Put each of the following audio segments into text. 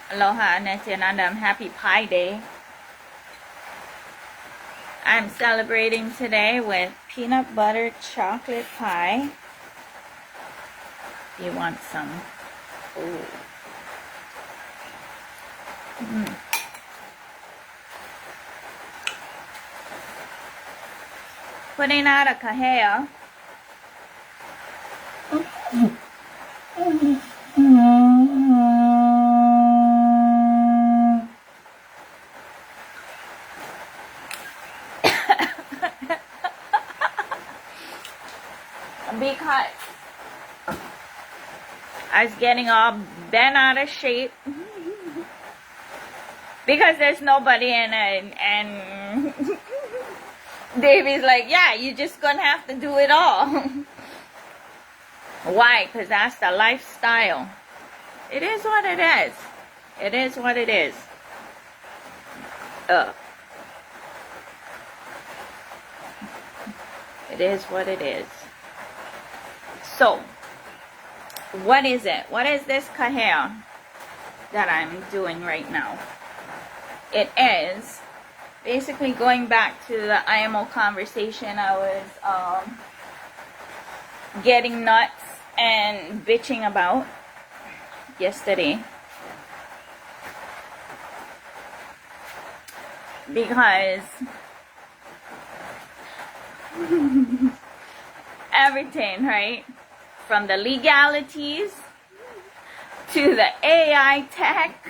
Aloha, Netianandam. Happy Pie Day. I'm celebrating today with peanut butter chocolate pie. You want some? Ooh. Putting out a kahea. Because I was getting all bent out of shape because there's nobody in it, and Davey's like, yeah, you're just gonna have to do it all. Why? Because that's the lifestyle. It is what it is. It is what it is. It is what it is. So, what is it? What is this kahea that I'm doing right now? It is basically going back to the IMO conversation. I was getting nuts and bitching about yesterday. Because everything, right? From the legalities to the AI tech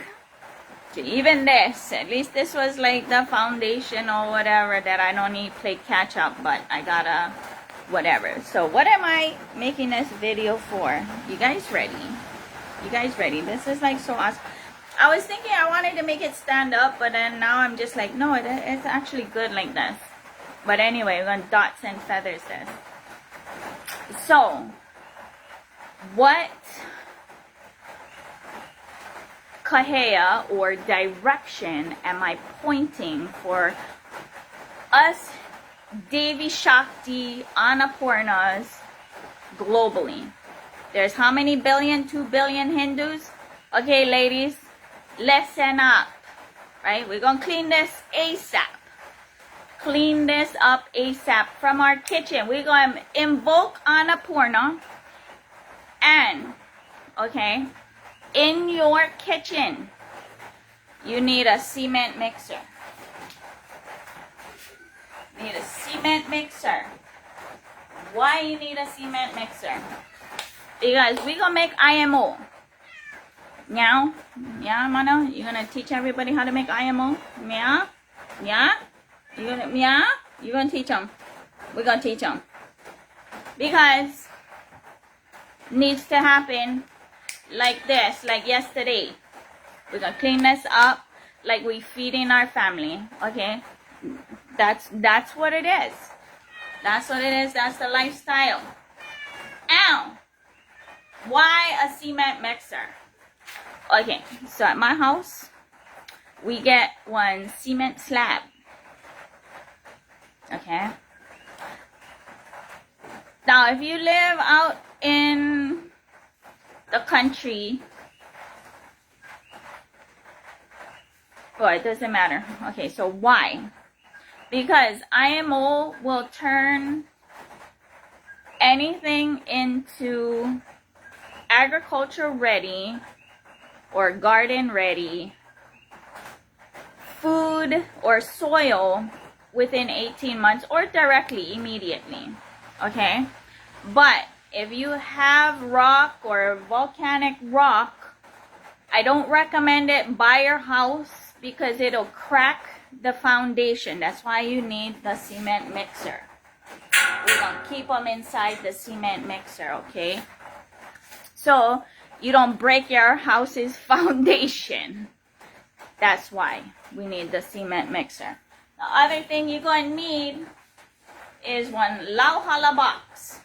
to even this. At least this was like the foundation or whatever that I don't need to play catch up, but I gotta whatever. So what am I making this video for? You guys ready? You guys ready? This is like so awesome. I was thinking I wanted to make it stand up, but then now I'm just like, no, it's actually good like this. But anyway, we're going to dots and feathers this. So, what kahea or direction am I pointing for us Devi Shakti Annapurnas globally? There's how many billion? 2 billion Hindus? Okay, ladies, listen up, right? We're going to clean this ASAP. Clean this up ASAP from our kitchen. We're going to invoke Annapurna. And, okay, in your kitchen, you need a cement mixer. Need a cement mixer. Why you need a cement mixer? Because we're going to make IMO. Meow? Yeah, Mano? You're going to teach everybody how to make IMO? Meow? Yeah? You're going to, meow? You're going to teach them. We're going to teach them. Because needs to happen like this, like yesterday. We're going to clean this up like we feeding our family. Okay? That's what it is. That's what it is. That's the lifestyle. Ow! Why a cement mixer? Okay, so at my house, we get one cement slab. Okay. Now, if you live out in the country, well, it doesn't matter. Okay, so why? Because IMO will turn anything into agriculture ready or garden ready food or soil within 18 months or directly, immediately. Okay? But if you have rock or volcanic rock, I don't recommend it by your house because it'll crack the foundation. That's why you need the cement mixer. We're going to keep them inside the cement mixer, okay? So you don't break your house's foundation. That's why we need the cement mixer. The other thing you're going to need is one lauhala box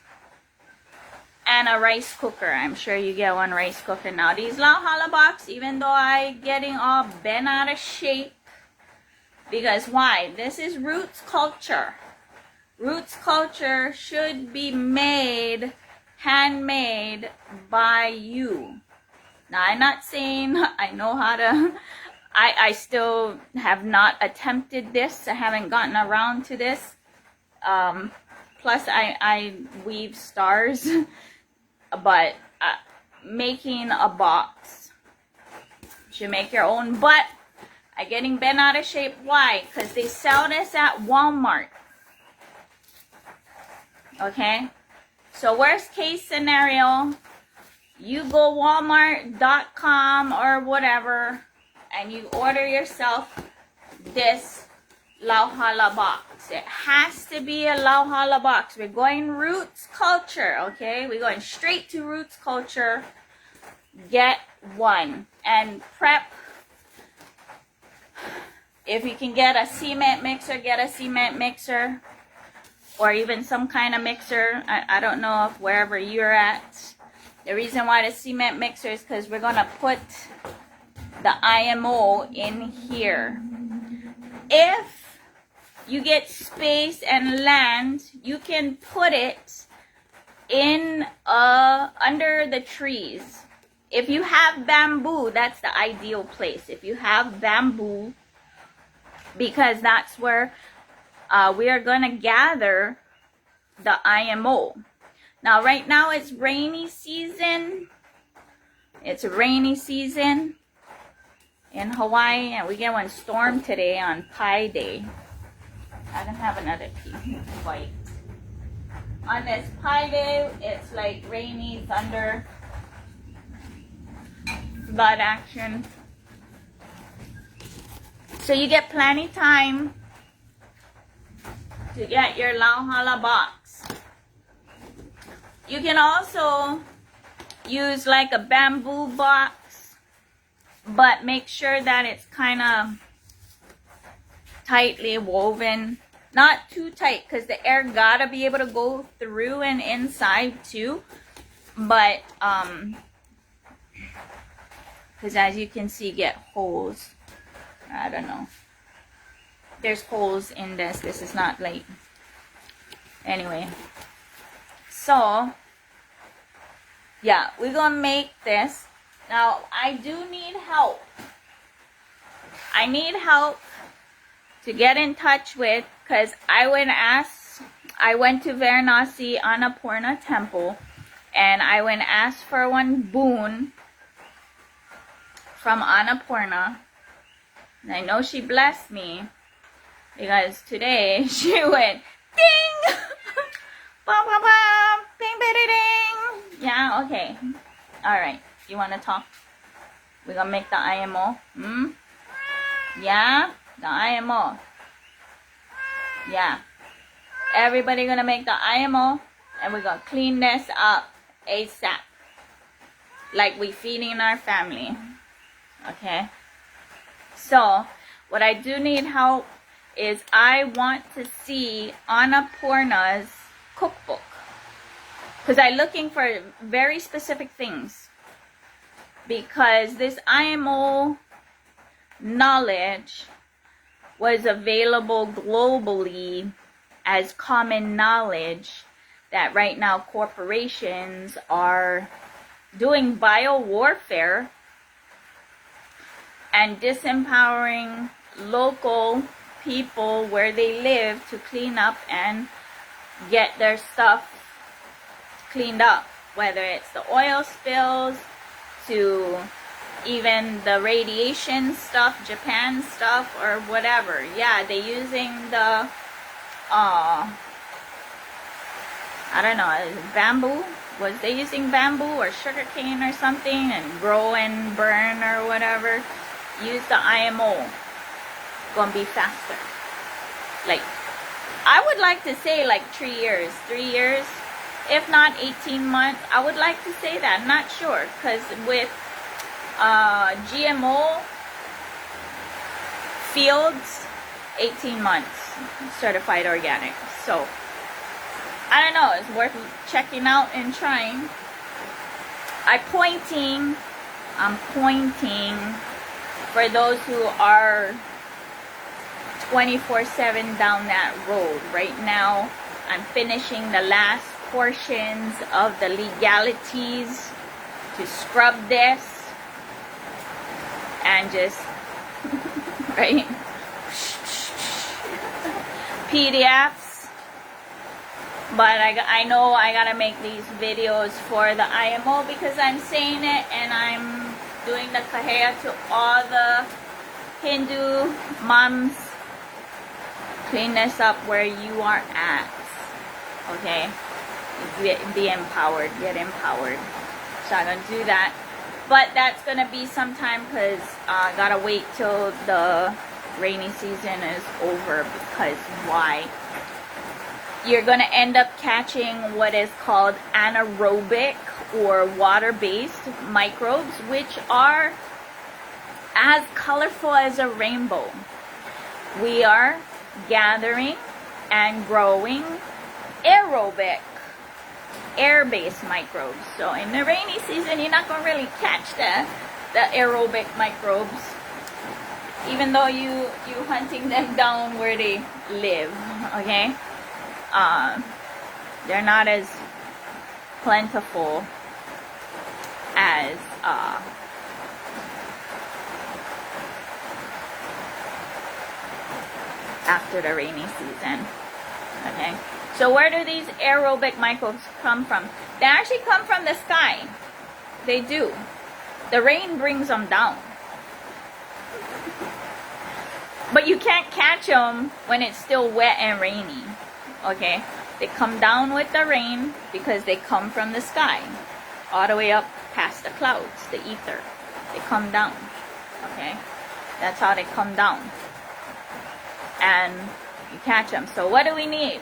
and a rice cooker. I'm sure you get one rice cooker now. These lauhala box, even though I'm getting all bent out of shape, because why? This is roots culture. Roots culture should be made, handmade by you. Now, I'm not saying I know how to, I still have not attempted this. I haven't gotten around to this. Plus, I weave stars, but making a box, you make your own, but I'm getting bent out of shape. Why? Because they sell this at Walmart. Okay? So worst case scenario, you go walmart.com or whatever and you order yourself this Lauhala box. It has to be a Lauhala box. We're going roots culture, okay? We're going straight to roots culture. Get one and prep. If you can get a cement mixer, get a cement mixer, or even some kind of mixer. I don't know if wherever you're at. The reason why the cement mixer is because we're going to put the IMO in here. If you get space and land, you can put it in under the trees. If you have bamboo, that's the ideal place. If you have bamboo, because that's where we are going to gather the IMO. Now, right now it's rainy season. It's a rainy season in Hawaii, and we get one storm today on Pi Day. I can have another piece, white. On this Pi Day, it's like rainy, thunder, flood action. So you get plenty time to get your Lauhala box. You can also use like a bamboo box, but make sure that it's kind of tightly woven. Not too tight, because the air gotta be able to go through and inside too. But because as you can see, get holes. I don't know. There's holes in this. This is not like, anyway. So yeah, we're gonna make this. Now I do need help. I need help to get in touch with, because I went to Varanasi Annapurna temple, and I went asked for one boon from Annapurna. And I know she blessed me, because today she went ding, bum bum bum, ding ding ding. Yeah, okay, all right. You want to talk? We're gonna make the IMO. Yeah, the IMO. Yeah, everybody gonna make the IMO, and we're gonna clean this up ASAP, like we feeding our family. Okay. So, what I do need help is I want to see Annapurna's cookbook, because I'm looking for very specific things, because this IMO knowledge was available globally as common knowledge, that right now corporations are doing biowarfare and disempowering local people where they live to clean up and get their stuff cleaned up, whether it's the oil spills to even the radiation stuff, Japan stuff, or whatever. Yeah, they're using the I don't know, bamboo. Was they using bamboo or sugar cane or something, and grow and burn or whatever? Use the IMO. Gonna be faster. Like, I would like to say like 3 years, if not 18 months. I would like to say that. Not sure, because with GMO fields, 18 months certified organic. So I don't know, it's worth checking out and trying. I'm pointing for those who are 24/7 down that road. Right now I'm finishing the last portions of the legalities to scrub this and just, right? PDFs. But I know I gotta make these videos for the IMO because I'm saying it, and I'm doing the kahea to all the Hindu moms. Clean this up where you are at. Okay? Be empowered. Get empowered. So I'm gonna do that. But that's gonna be sometime because I gotta wait till the rainy season is over, because why? You're gonna end up catching what is called anaerobic or water-based microbes, which are as colorful as a rainbow. We are gathering and growing aerobic, air-based microbes. So in the rainy season, you're not gonna really catch the aerobic microbes, even though you hunting them down where they live. Okay, they're not as plentiful as after the rainy season. Okay, so where do these aerobic microbes come from? They actually come from the sky. They do. The rain brings them down. But you can't catch them when it's still wet and rainy. Okay? They come down with the rain because they come from the sky. All the way up past the clouds, the ether. They come down. Okay? That's how they come down. And you catch them. So what do we need?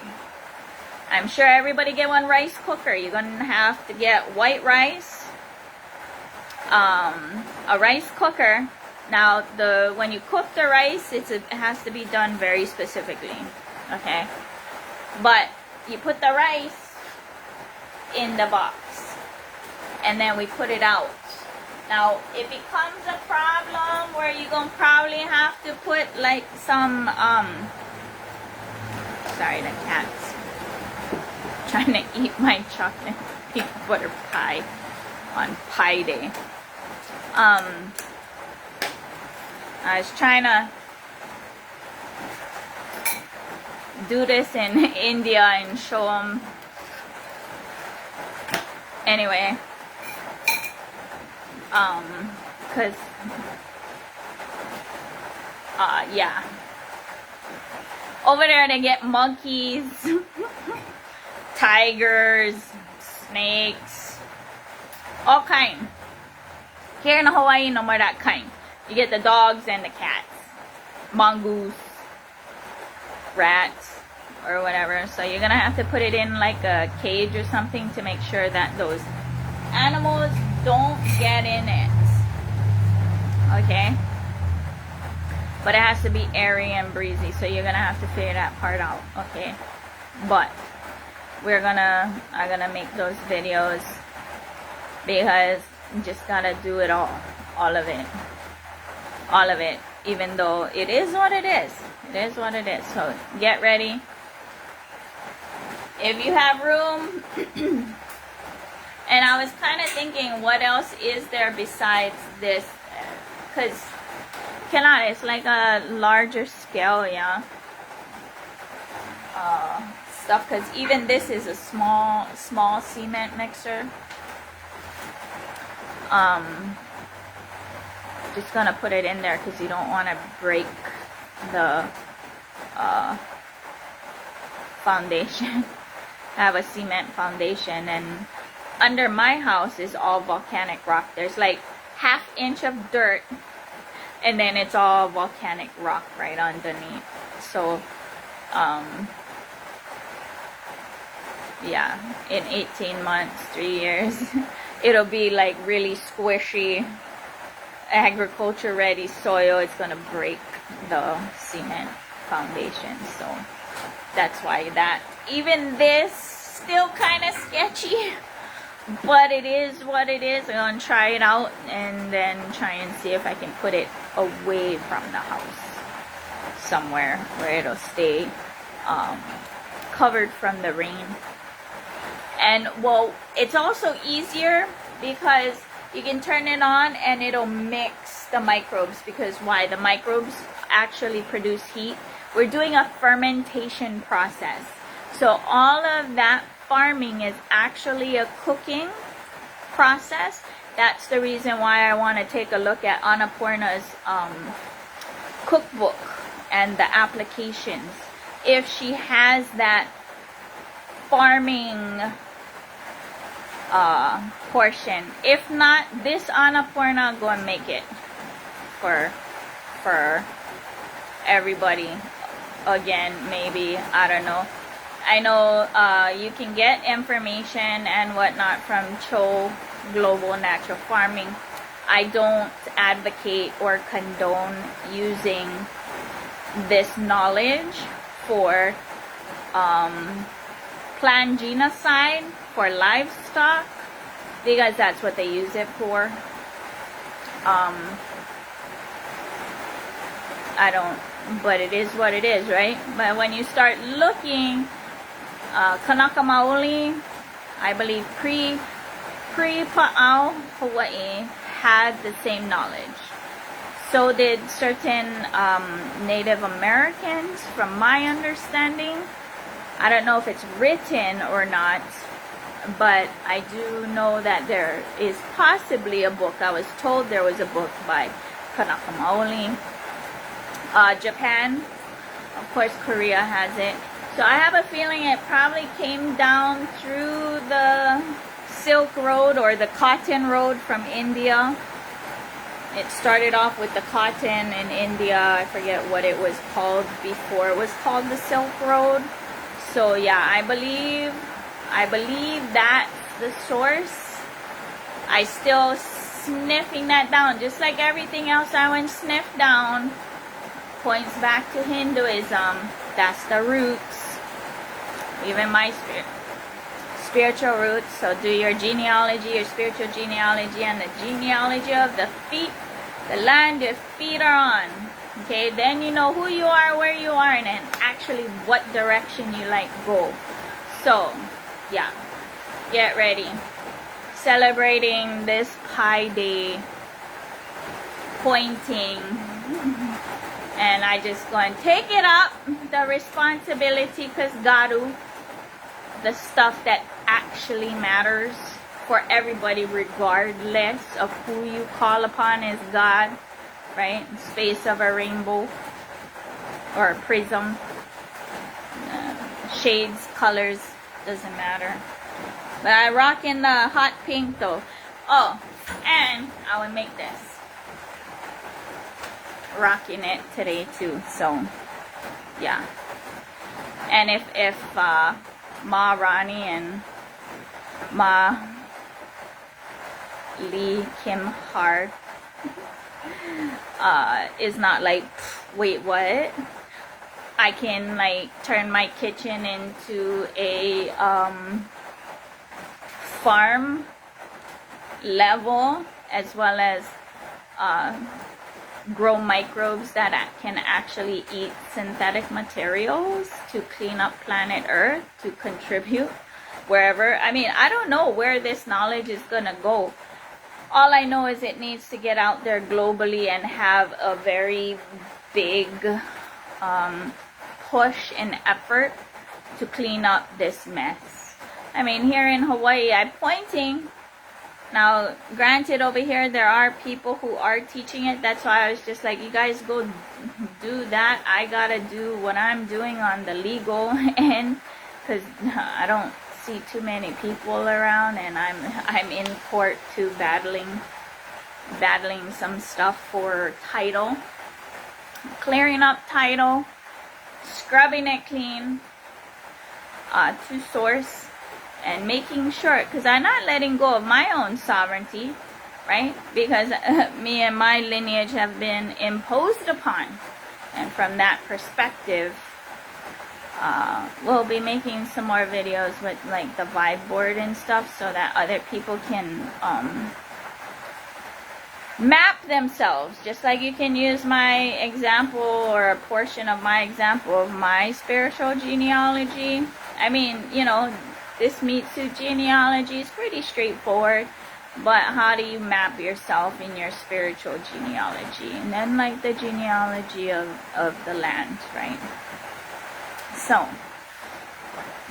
I'm sure everybody get one rice cooker. You're going to have to get white rice. A rice cooker. Now, when you cook the rice, it has to be done very specifically, okay? But you put the rice in the box, and then we put it out. Now, it becomes a problem where you're gonna probably have to put like some, sorry, the cat's trying to eat my chocolate peanut butter pie on Pie Day. I was trying to do this in India and show them. Anyway, cause yeah, over there they get monkeys, tigers, snakes, all kind. Here in Hawaii, no more that kind. You get the dogs and the cats, mongoose, rats, or whatever. So you're gonna have to put it in like a cage or something to make sure that those animals don't get in it. Okay? But it has to be airy and breezy, so you're gonna have to figure that part out. Okay? But I'm gonna make those videos because you just gotta do it all of it. All of it, even though it is what it is. It is what it is. So get ready. If you have room, and I was kind of thinking, what else is there besides this? Because, it's like a larger scale, yeah. Stuff, because even this is a small cement mixer. Just gonna put it in there because you don't want to break the foundation. I have a cement foundation, and under my house is all volcanic rock. There's like 1/2 inch of dirt, and then it's all volcanic rock right underneath. So yeah, in 18 months, 3 years, it'll be like really squishy, agriculture ready soil. It's gonna break the cement foundation. So that's why that, even this, still kind of sketchy, but it is what it is. I'm gonna try it out and then try and see if I can put it away from the house somewhere where it'll stay covered from the rain. And well, it's also easier because you can turn it on and it'll mix the microbes, because why? The microbes actually produce heat. We're doing a fermentation process. So all of that farming is actually a cooking process. That's the reason why I want to take a look at Annapurna's cookbook and the applications. If she has that farming portion. If not, this Annapurna gonna make it for everybody. Again, maybe, I don't know. I know you can get information and whatnot from Cho Global Natural Farming. I don't advocate or condone using this knowledge for plant genocide for livestock, because that's what they use it for. I don't, but it is what it is, right? But when you start looking, Kanaka Maoli, I believe pre-Pa'au Hawaii had the same knowledge. So did certain Native Americans, from my understanding. I don't know if it's written or not, but I do know that there is possibly a book. I was told there was a book by Kanaka Maoli. Japan, of course, Korea has it. So I have a feeling it probably came down through the Silk Road or the Cotton Road from India. It started off with the cotton in India. I forget what it was called before it was called the Silk Road. So yeah, I believe that's the source. I still sniffing that down, just like everything else I went sniff down points back to Hinduism. That's the roots. Even my spiritual roots. So do your genealogy, your spiritual genealogy, and the genealogy of the feet, the land your feet are on. Okay, then you know who you are, where you are, and then actually what direction you like go. So yeah, get ready. Celebrating this Pi Day, pointing, and I just go and take it up, the responsibility, because Garu, the stuff that actually matters for everybody, regardless of who you call upon as God, right? Space of a rainbow or a prism, shades, colors, doesn't matter. But I rock in the hot pink though. Oh, and I will make this. Rocking it today too. So yeah. And if Ma Rani and Ma Lee Kim Hart is not like, wait, what? I can like turn my kitchen into a farm level, as well as grow microbes that can actually eat synthetic materials to clean up planet Earth, to contribute wherever. I mean, I don't know where this knowledge is gonna go. All I know is it needs to get out there globally and have a very big push and effort to clean up this mess. I mean, here in Hawaii, I'm pointing. Now, granted, over here, there are people who are teaching it. That's why I was just like, you guys go do that. I gotta do what I'm doing on the legal end, because I don't see too many people around, and I'm in court too, battling some stuff for title, clearing up title, scrubbing it clean to source, and making sure, because I'm not letting go of my own sovereignty, right? Because me and my lineage have been imposed upon, and from that perspective, we'll be making some more videos with like the vibe board and stuff, so that other people can map themselves, just like you can use my example or a portion of my example of my spiritual genealogy. I mean, you know, this meat suit genealogy is pretty straightforward, But how do you map yourself in your spiritual genealogy? And then like the genealogy of the land, right? So,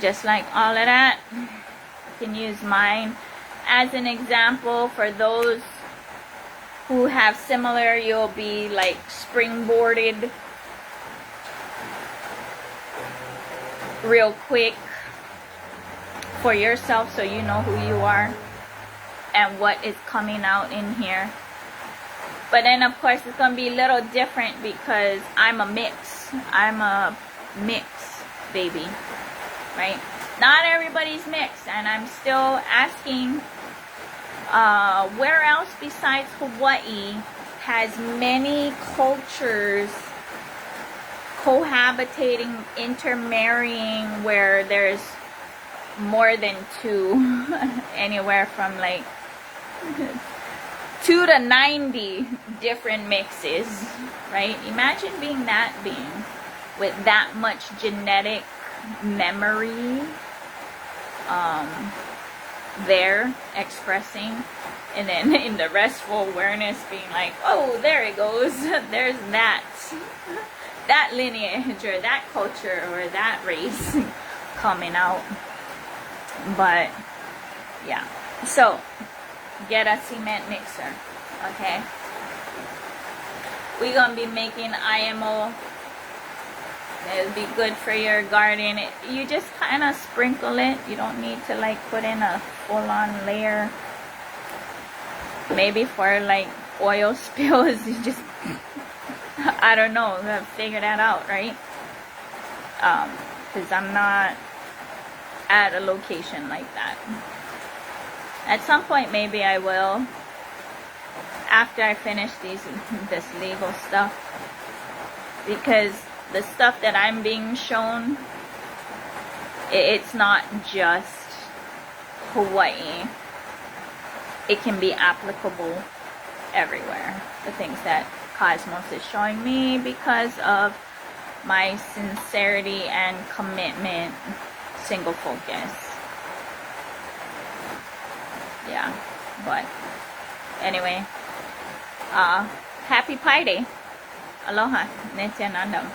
just like all of that, you can use mine as an example. For those who have similar, you'll be like springboarded real quick for yourself, so you know who you are and what is coming out in here. But then of course it's gonna be a little different because I'm a mix. I'm a mix baby, right? Not everybody's mixed, and I'm still asking where else besides Hawaii has many cultures cohabitating, intermarrying, where there's more than two, anywhere from like 2 to 90 different mixes, right? Imagine being that being with that much genetic memory there expressing, and then in the restful awareness being like, oh, there it goes, there's that lineage or that culture or that race coming out. But yeah, so get a cement mixer, okay? We're gonna be making IMO. It'll be good for your garden. You just kind of sprinkle it. You don't need to like put in a full-on layer. Maybe for like oil spills, you just I don't know, figure that out, right? Because I'm not at a location like that. At some point maybe I will, after I finish this legal stuff, because the stuff that I'm being shown, it's not just Hawaii. It can be applicable everywhere. The things that Cosmos is showing me, because of my sincerity and commitment, single focus. Yeah, but anyway, happy Pi Day. Aloha, Nityanandam.